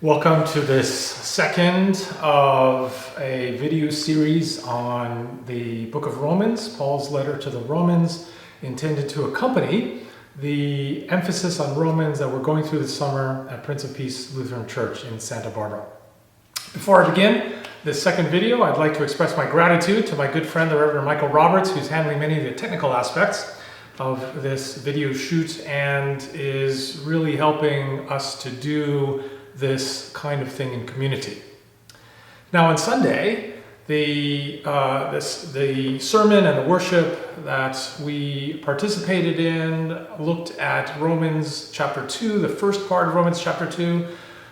Welcome to this second of a video series on the book of Romans, Paul's letter to the Romans, intended to accompany the emphasis on Romans that we're going through this summer at Prince of Peace Lutheran Church in Santa Barbara. Before I begin this second video, I'd like to express my gratitude to my good friend, the Reverend Michael Roberts, who's handling many of the technical aspects of this video shoot and is really helping us to do this kind of thing in community. Now on Sunday, the sermon and the worship that we participated in looked at Romans chapter 2, the first part of Romans chapter 2,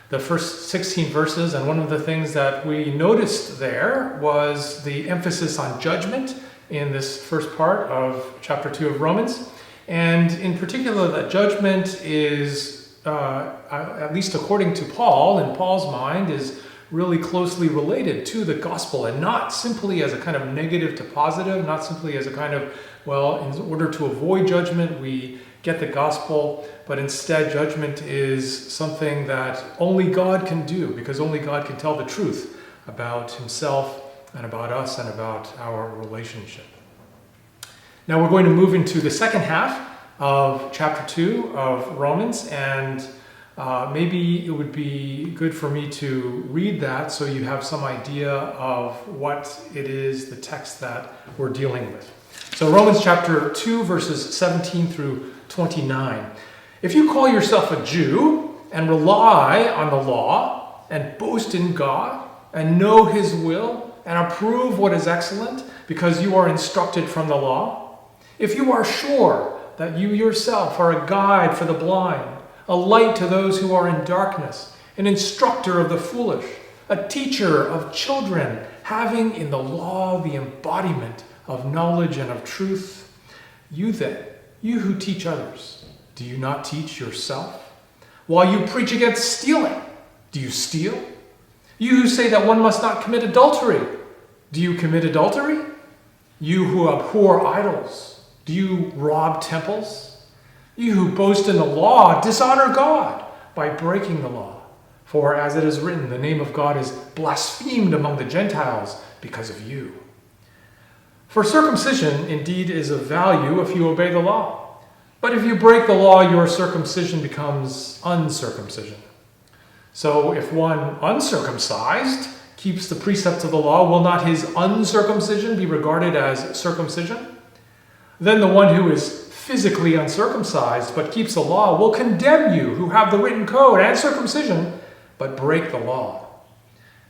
the first 16 verses, and one of the things that we noticed there was the emphasis on judgment in this first part of chapter 2 of Romans, and in particular that judgment is at least according to Paul, in Paul's mind, is really closely related to the gospel and not simply as a kind of negative to positive, not simply as a kind of, well, in order to avoid judgment, we get the gospel, but instead judgment is something that only God can do, because only God can tell the truth about himself and about us and about our relationship. Now we're going to move into the second half of chapter 2 of Romans, and maybe it would be good for me to read that so you have some idea of what it is, the text that we're dealing with. So Romans chapter 2 verses 17 through 29. If you call yourself a Jew and rely on the law and boast in God and know his will and approve what is excellent because you are instructed from the law, if you are sure that you yourself are a guide for the blind, a light to those who are in darkness, an instructor of the foolish, a teacher of children, having in the law the embodiment of knowledge and of truth, you then, you who teach others, do you not teach yourself? While you preach against stealing, do you steal? You who say that one must not commit adultery, do you commit adultery? You who abhor idols, do you rob temples? You who boast in the law dishonor God by breaking the law. For as it is written, the name of God is blasphemed among the Gentiles because of you. For circumcision indeed is of value if you obey the law. But if you break the law, your circumcision becomes uncircumcision. So if one uncircumcised keeps the precepts of the law, will not his uncircumcision be regarded as circumcision? Then the one who is physically uncircumcised but keeps the law will condemn you who have the written code and circumcision but break the law.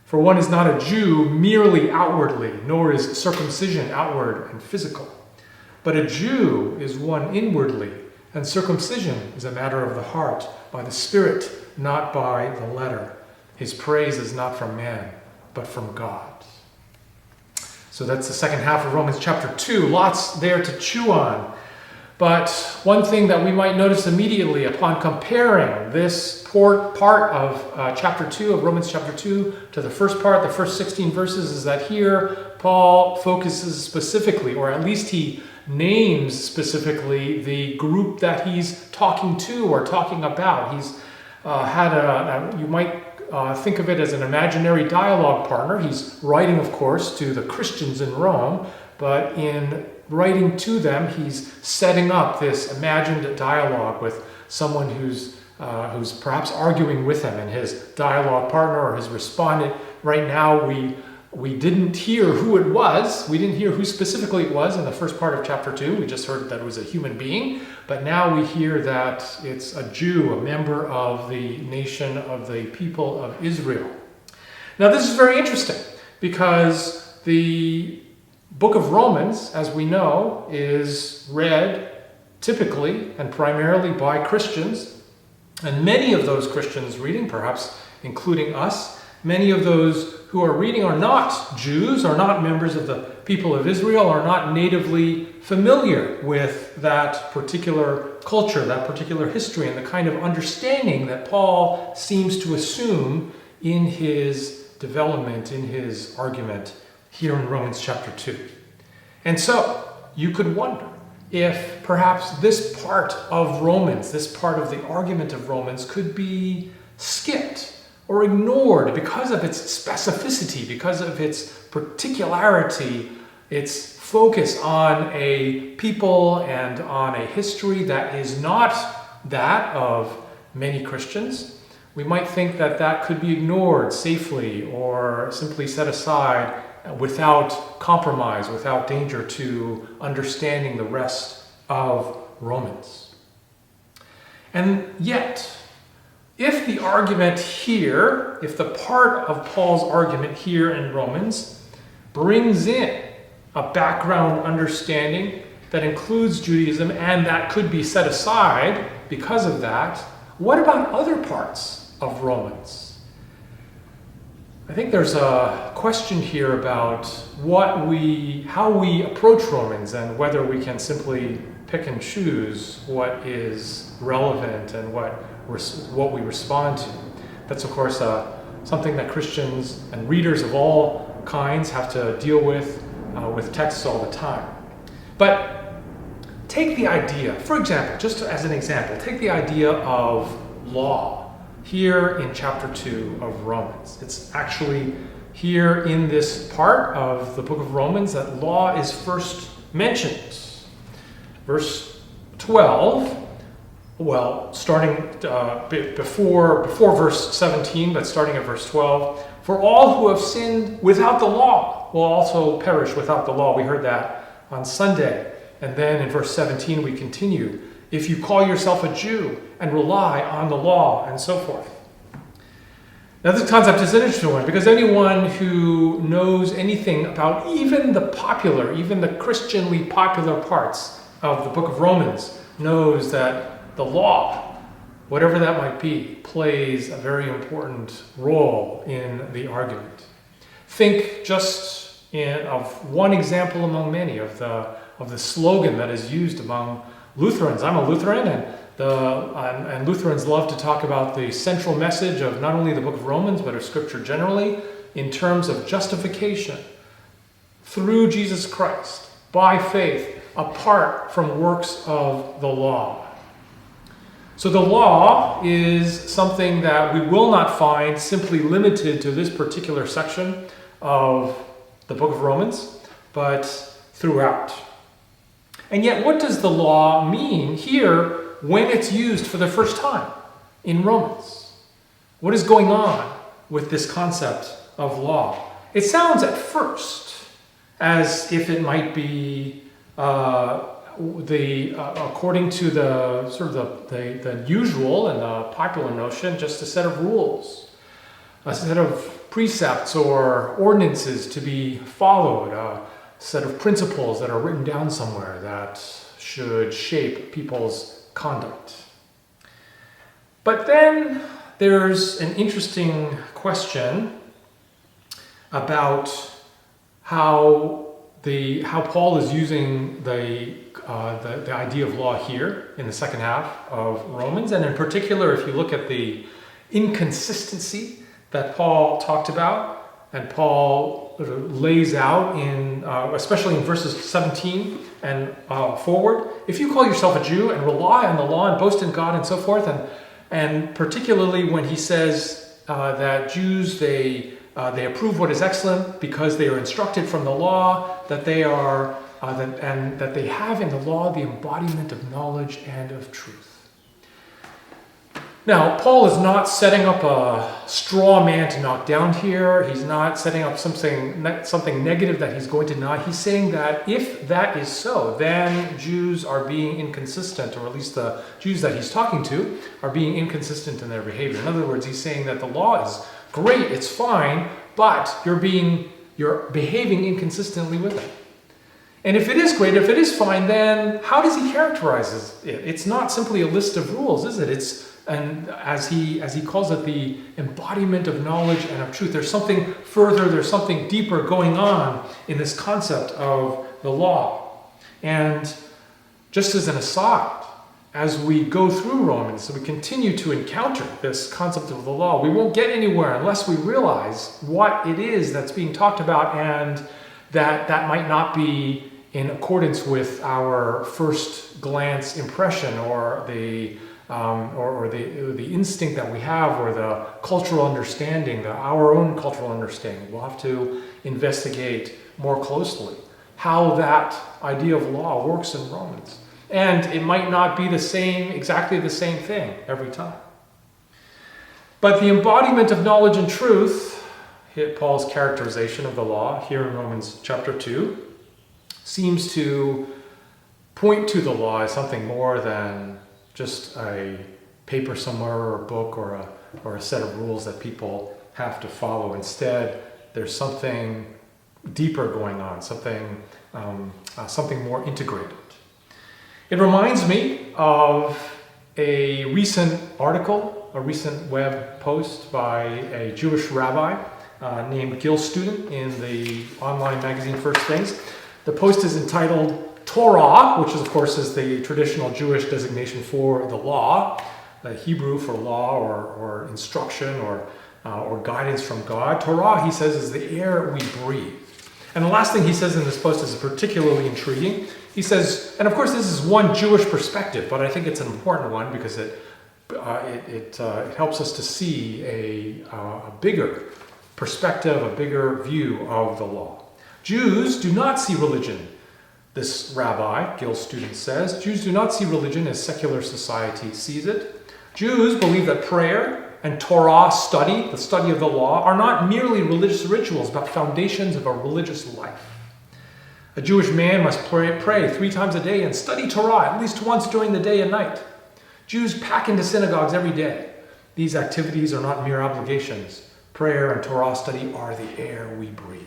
For one is not a Jew merely outwardly, nor is circumcision outward and physical. But a Jew is one inwardly, and circumcision is a matter of the heart, by the Spirit, not by the letter. His praise is not from man, but from God. So that's the second half of Romans chapter 2. Lots there to chew on. But one thing that we might notice immediately upon comparing this part of chapter 2 of Romans chapter 2 to the first part, the first 16 verses, is that here Paul focuses specifically, or at least he names specifically, the group that he's talking to or talking about. He's you might think of it as an imaginary dialogue partner. He's writing, of course, to the Christians in Rome, but in writing to them, he's setting up this imagined dialogue with someone who's perhaps arguing with him, and his dialogue partner or his respondent. Right now, we didn't hear who it was. We didn't hear who specifically it was in the first part of chapter 2. We just heard that it was a human being. But now we hear that it's a Jew, a member of the nation of the people of Israel. Now this is very interesting because the book of Romans, as we know, is read typically and primarily by Christians. And many of those Christians reading, perhaps including us, many of those who are reading are not Jews, are not members of the people of Israel, are not natively familiar with that particular culture, that particular history, and the kind of understanding that Paul seems to assume in his development, in his argument here in Romans chapter 2. And so you could wonder if perhaps this part of Romans, this part of the argument of Romans, could be skipped or ignored because of its specificity, because of its particularity, its focus on a people and on a history that is not that of many Christians, we might think that that could be ignored safely or simply set aside without compromise, without danger to understanding the rest of Romans. And yet, if the argument here, if the part of Paul's argument here in Romans brings in a background understanding that includes Judaism and that could be set aside because of that, what about other parts of Romans? I think there's a question here about how we approach Romans and whether we can simply pick and choose what is relevant and what we respond to. That's, of course, something that Christians and readers of all kinds have to deal with texts all the time. But take the idea, for example, just as an example, take the idea of law here in chapter 2 of Romans. It's actually here in this part of the book of Romans that law is first mentioned. Verse 12, well, starting before verse 17, but starting at verse 12, for all who have sinned without the law will also perish without the law. We heard that on Sunday. And then in verse 17 we continue, if you call yourself a Jew and rely on the law, and so forth. Now this concept is an interesting one because anyone who knows anything about even the Christianly popular parts of the book of Romans knows that the law, whatever that might be, plays a very important role in the argument. Think just of one example among many of the slogan that is used among Lutherans. I'm a Lutheran, and Lutherans love to talk about the central message of not only the book of Romans, but of Scripture generally, in terms of justification through Jesus Christ, by faith, apart from works of the law. So the law is something that we will not find simply limited to this particular section of the book of Romans, but throughout. And yet, what does the law mean here when it's used for the first time in Romans? What is going on with this concept of law? It sounds at first as if it might be according to the sort of the usual and the popular notion, just a set of rules, a set of precepts or ordinances to be followed, a set of principles that are written down somewhere that should shape people's conduct. But then there's an interesting question about how Paul is using the idea of law here in the second half of Romans, and in particular, if you look at the inconsistency that Paul talked about, and Paul lays out especially in verses 17 and forward. If you call yourself a Jew and rely on the law and boast in God and so forth, and particularly when he says that Jews they approve what is excellent because they are instructed from the law, that they are and that they have in the law the embodiment of knowledge and of truth. Now, Paul is not setting up a straw man to knock down here. He's not setting up something negative that he's going to deny. He's saying that if that is so, then Jews are being inconsistent, or at least the Jews that he's talking to are being inconsistent in their behavior. In other words, he's saying that the law is great, it's fine, but you're behaving inconsistently with it. And if it is great, if it is fine, then how does he characterize it? It's not simply a list of rules, is it? And as he calls it, the embodiment of knowledge and of truth. There's something further, there's something deeper going on in this concept of the law. And just as an aside, as we go through Romans, so we continue to encounter this concept of the law, we won't get anywhere unless we realize what it is that's being talked about, and that might not be in accordance with our first glance impression or the or the instinct that we have, or the cultural understanding, our own cultural understanding. We'll have to investigate more closely how that idea of law works in Romans. And it might not be exactly the same thing every time. But the embodiment of knowledge and truth, Paul's characterization of the law here in Romans chapter 2, seems to point to the law as something more than just a paper somewhere, or a book, or a set of rules that people have to follow. Instead, there's something deeper going on, something more integrated. It reminds me of a recent article, a recent web post by a Jewish rabbi named Gil Student in the online magazine First Things. The post is entitled Torah, which of course is the traditional Jewish designation for the law, the Hebrew for law or instruction or guidance from God. Torah, he says, is the air we breathe. And the last thing he says in this post is particularly intriguing. He says, and of course this is one Jewish perspective, but I think it's an important one because it helps us to see a bigger perspective, a bigger view of the law. Jews do not see religion, this rabbi, Gil Student says, Jews do not see religion as secular society sees it. Jews believe that prayer and Torah study, the study of the law, are not merely religious rituals, but foundations of a religious life. A Jewish man must pray 3 times a day and study Torah at least once during the day and night. Jews pack into synagogues every day. These activities are not mere obligations. Prayer and Torah study are the air we breathe.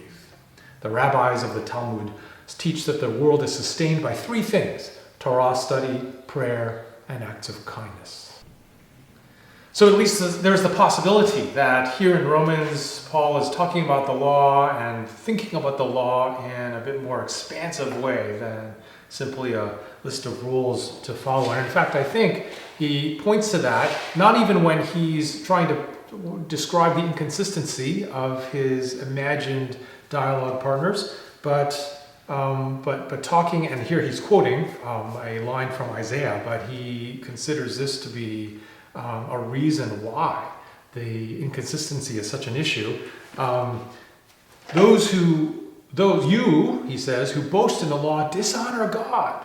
The rabbis of the Talmud teach that the world is sustained by 3 things: Torah study, prayer, and acts of kindness. So at least there's the possibility that here in Romans, Paul is talking about the law and thinking about the law in a bit more expansive way than simply a list of rules to follow. And in fact, I think he points to that, not even when he's trying to describe the inconsistency of his imagined dialogue partners, but talking, and here he's quoting a line from Isaiah, but he considers this to be a reason why the inconsistency is such an issue. You, he says, who boast in the law dishonor God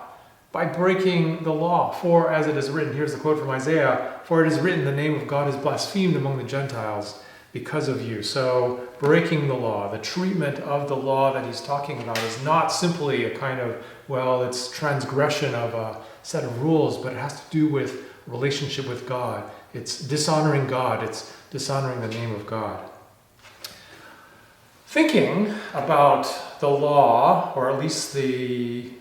by breaking the law. For as it is written, here's the quote from Isaiah, for it is written, the name of God is blasphemed among the Gentiles because of you. So breaking the law, the treatment of the law that he's talking about is not simply a kind of, it's transgression of a set of rules, but it has to do with relationship with God. It's dishonoring God. It's dishonoring the name of God. Thinking about the law, or at least the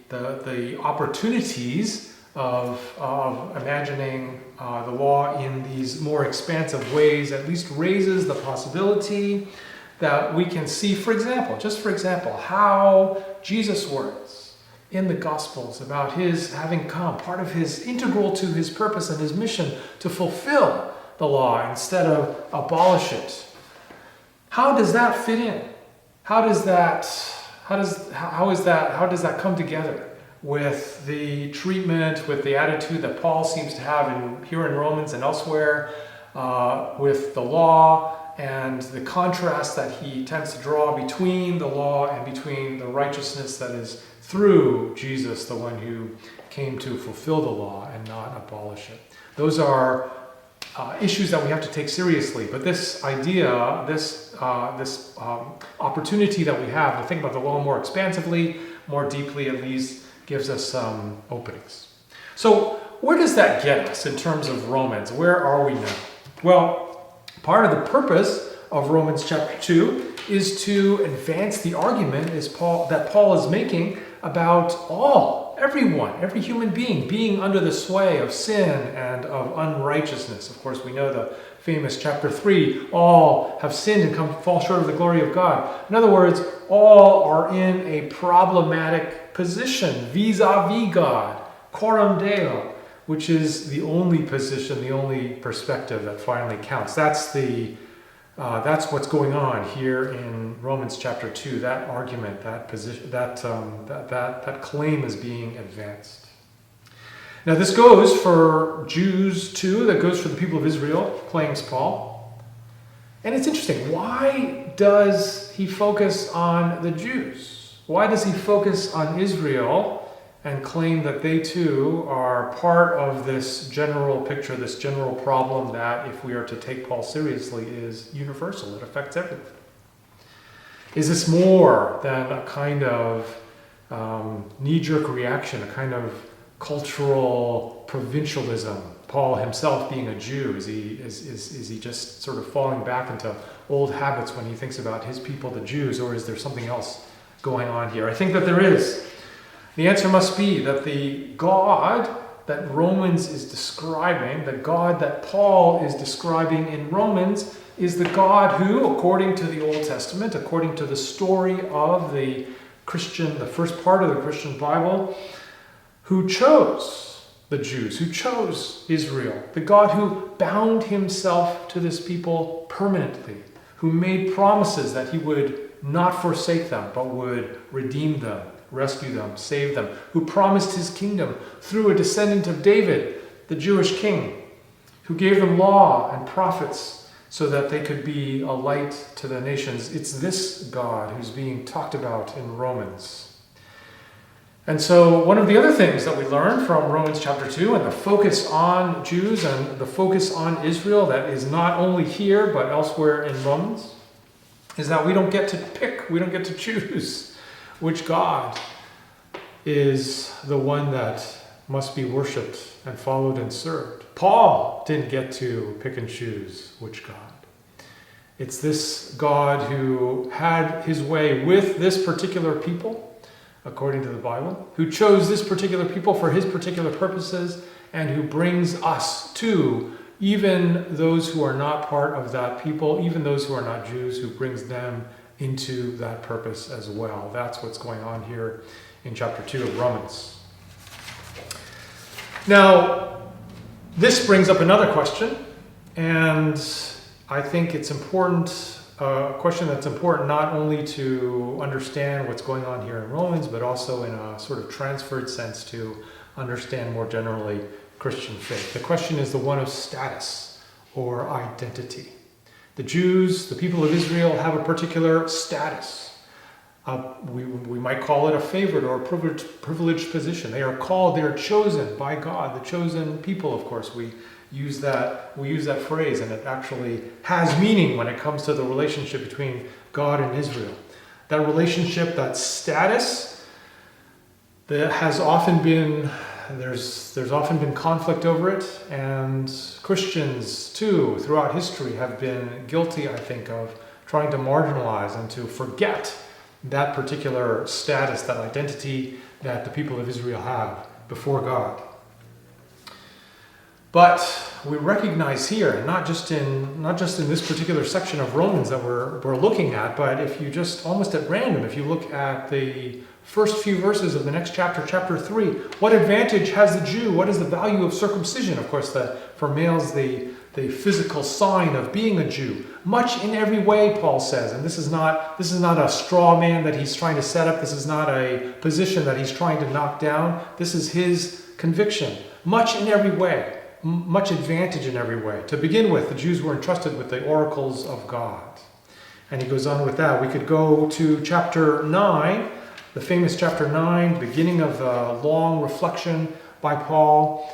opportunities of imagining the law in these more expansive ways, at least raises the possibility that we can see, for example, how Jesus words in the Gospels about his having come, part of his integral to his purpose and his mission to fulfill the law instead of abolish it. How does that fit in? How does that come together with the treatment, with the attitude that Paul seems to have here in Romans and elsewhere, with the law and the contrast that he tends to draw between the law and between the righteousness that is through Jesus, the one who came to fulfill the law and not abolish it. Those are issues that we have to take seriously. But this idea, this opportunity that we have to think about the law more expansively, more deeply at least, gives us some openings. So where does that get us in terms of Romans? Where are we now? Well, part of the purpose of Romans chapter 2 is to advance the argument that Paul is making about everyone, every human being under the sway of sin and of unrighteousness. Of course, we know the famous chapter 3, all have sinned and fall short of the glory of God. In other words, all are in a problematic position vis-a-vis God, coram Deo, which is the only position, the only perspective that finally counts. That's what's going on here in Romans chapter 2. That argument, that position, that claim is being advanced. Now this goes for Jews too, that goes for the people of Israel, claims Paul. And it's interesting, why does he focus on the Jews? Why does he focus on Israel and claim that they too are part of this general picture, this general problem that, if we are to take Paul seriously, is universal, it affects everyone? Is this more than a kind of knee-jerk reaction, a kind of cultural provincialism? Paul himself being a Jew, is he just sort of falling back into old habits when he thinks about his people, the Jews, or is there something else going on here? I think that there is. The answer must be that the God that Romans is describing, the God that Paul is describing in Romans, is the God who, according to the Old Testament, according to the story of the Christian, the first part of the Christian Bible, who chose the Jews, who chose Israel, the God who bound himself to this people permanently, who made promises that he would not forsake them, but would redeem them, rescue them, save them, who promised his kingdom through a descendant of David, the Jewish king, who gave them law and prophets so that they could be a light to the nations. It's this God who's being talked about in Romans. And so one of the other things that we learn from Romans chapter 2 and the focus on Jews and the focus on Israel that is not only here but elsewhere in Romans is that we don't get to pick, we don't get to choose which God is the one that must be worshipped and followed and served. Paul didn't get to pick and choose which God. It's this God who had his way with this particular people, according to the Bible, who chose this particular people for his particular purposes, and who brings us to even those who are not part of that people, even those who are not Jews, who brings them into that purpose as well. That's what's going on here in chapter 2 of Romans. Now, this brings up another question, and I think it's important, a question that's important not only to understand what's going on here in Romans, but also in a sort of transferred sense to understand more generally Christian faith. The question is the one of status or identity. The Jews, the people of Israel, have a particular status. We might call it a favored or a privileged position. They are called, they are chosen by God, the chosen people, of course. We use that phrase, and it actually has meaning when it comes to the relationship between God and Israel. That relationship, that status, that has often been, there's often been conflict over it, and Christians too, throughout history, have been guilty, I think, of trying to marginalize and to forget that particular status, that identity that the people of Israel have before God. But we recognize here, and not just in this particular section of Romans that we're looking at, but if you just almost at random, if you look at the first few verses of the next chapter, chapter 3, what advantage has the Jew? What is the value of circumcision? Of course, for males, the physical sign of being a Jew. Much in every way, Paul says, and this is not a straw man that he's trying to set up. This is not a position that he's trying to knock down. This is his conviction. Much in every way, much advantage in every way. To begin with, the Jews were entrusted with the oracles of God. And he goes on with that. We could go to chapter 9, the famous chapter 9, beginning of the long reflection by Paul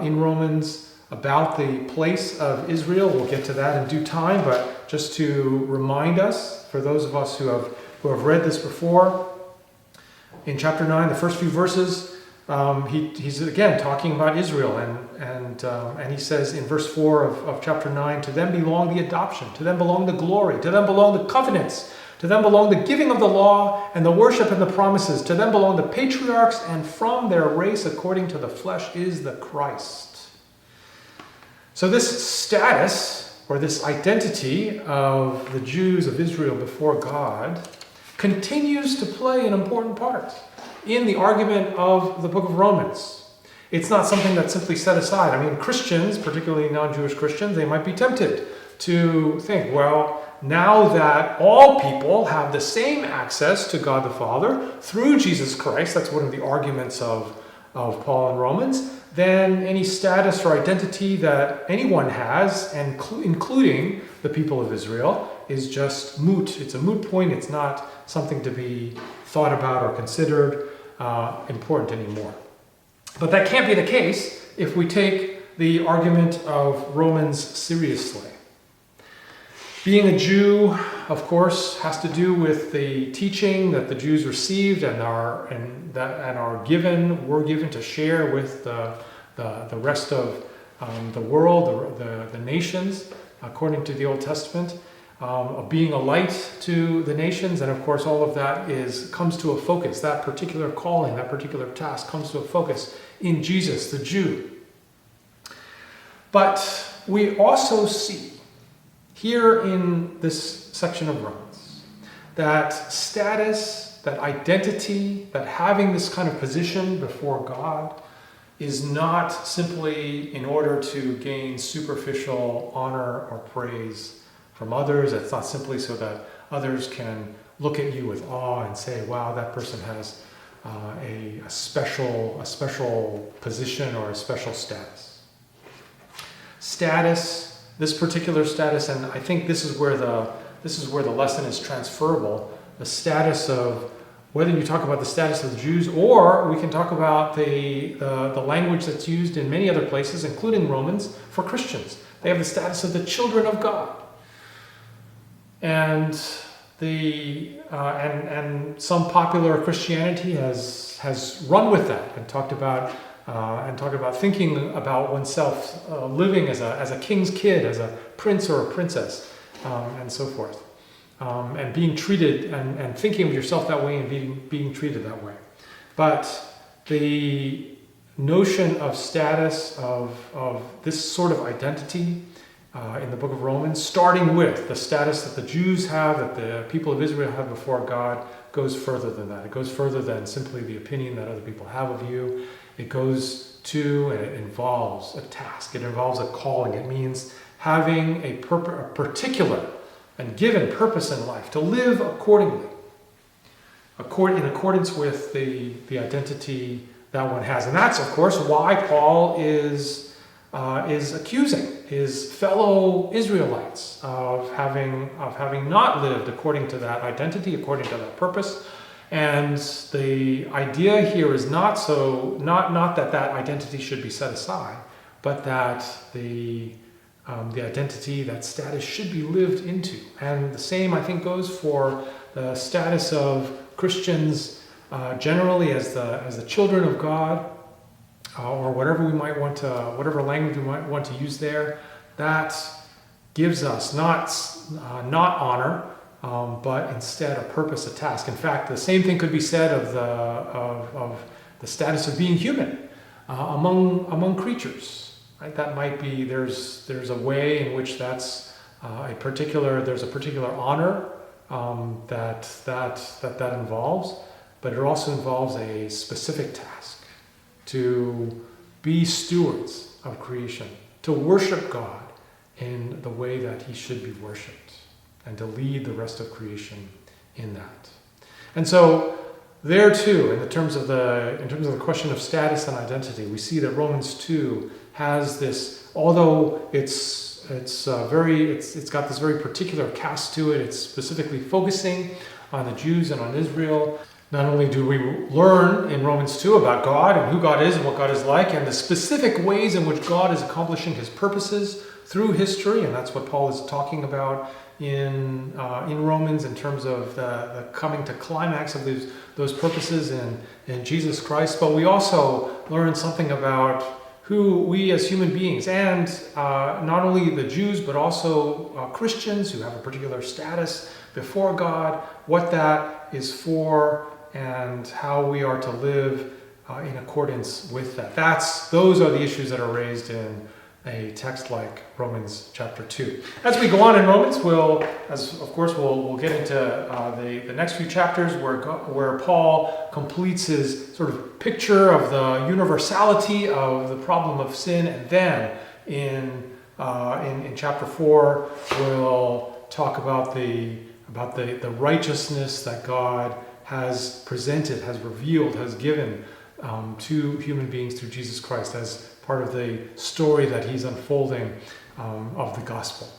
in Romans about the place of Israel. We'll get to that in due time, but just to remind us, for those of us who have read this before, in chapter 9, the first few verses, he's again talking about Israel, and he says in verse 4 of chapter 9, to them belong the adoption, to them belong the glory, to them belong the covenants, to them belong the giving of the law and the worship and the promises, to them belong the patriarchs, and from their race according to the flesh is the Christ. So this status, or this identity of the Jews of Israel before God, continues to play an important part in the argument of the book of Romans. It's not something that's simply set aside. I mean, Christians, particularly non-Jewish Christians, they might be tempted to think, well, now that all people have the same access to God the Father through Jesus Christ, that's one of the arguments of Paul in Romans, then any status or identity that anyone has, and including the people of Israel, is just moot. It's a moot point. It's not something to be thought about or considered important anymore. But that can't be the case if we take the argument of Romans seriously. Being a Jew, of course, has to do with the teaching that the Jews received and were given to share with the rest of the world, the nations, according to the Old Testament, of being a light to the nations. And of course, all of that comes to a focus. That particular calling, that particular task comes to a focus in Jesus, the Jew. But we also see here in this section of Romans that status, that identity, that having this kind of position before God is not simply in order to gain superficial honor or praise from others. It's not simply so that others can look at you with awe and say, wow, that person has a special position or a special status. Status, this particular status, and I think this is where the lesson is transferable. The status of, whether you talk about the status of the Jews, or we can talk about the language that's used in many other places, including Romans, for Christians. They have the status of the children of God, and some popular Christianity has run with that and talked about thinking about oneself living as a king's kid, as a prince or a princess, and so forth, and being treated and thinking of yourself that way and being treated that way. But the notion of status, of this sort of identity in the book of Romans, starting with the status that the Jews have, that the people of Israel have before God, goes further than that. It goes further than simply the opinion that other people have of you. It goes to, and it involves a task. It involves a calling. It means having a particular and given purpose in life, to live accordingly, in accordance with the identity that one has. And that's, of course, why Paul is accusing his fellow Israelites of having not lived according to that identity, according to that purpose. And the idea here is not that identity should be set aside, but that the identity, that status, should be lived into. And the same, I think, goes for the status of Christians generally as the children of God, or whatever whatever language we might want to use there. That gives us not honor, but instead a purpose, a task. In fact, the same thing could be said of the status of being human among creatures. Right? That might be, there's a way in which there's a particular honor that involves, but it also involves a specific task to be stewards of creation, to worship God in the way that He should be worshipped, and to lead the rest of creation in that. And so there too, in terms of the question of status and identity, we see that Romans 2 has this, although it's got this very particular cast to it. It's specifically focusing on the Jews and on Israel. Not only do we learn in Romans 2 about God and who God is and what God is like, and the specific ways in which God is accomplishing His purposes through history, and that's what Paul is talking about in Romans in terms of the coming to climax of those purposes in Jesus Christ. But we also learn something about who we as human beings, and not only the Jews, but also Christians who have a particular status before God, what that is for, and how we are to live in accordance with that. Those are the issues that are raised in a text like Romans chapter 2. As we go on in Romans, we'll get into the next few chapters where Paul completes his sort of picture of the universality of the problem of sin, and then in chapter 4 we'll talk about the righteousness that God has presented, has revealed, has given to human beings through Jesus Christ as part of the story that he's unfolding of the gospel.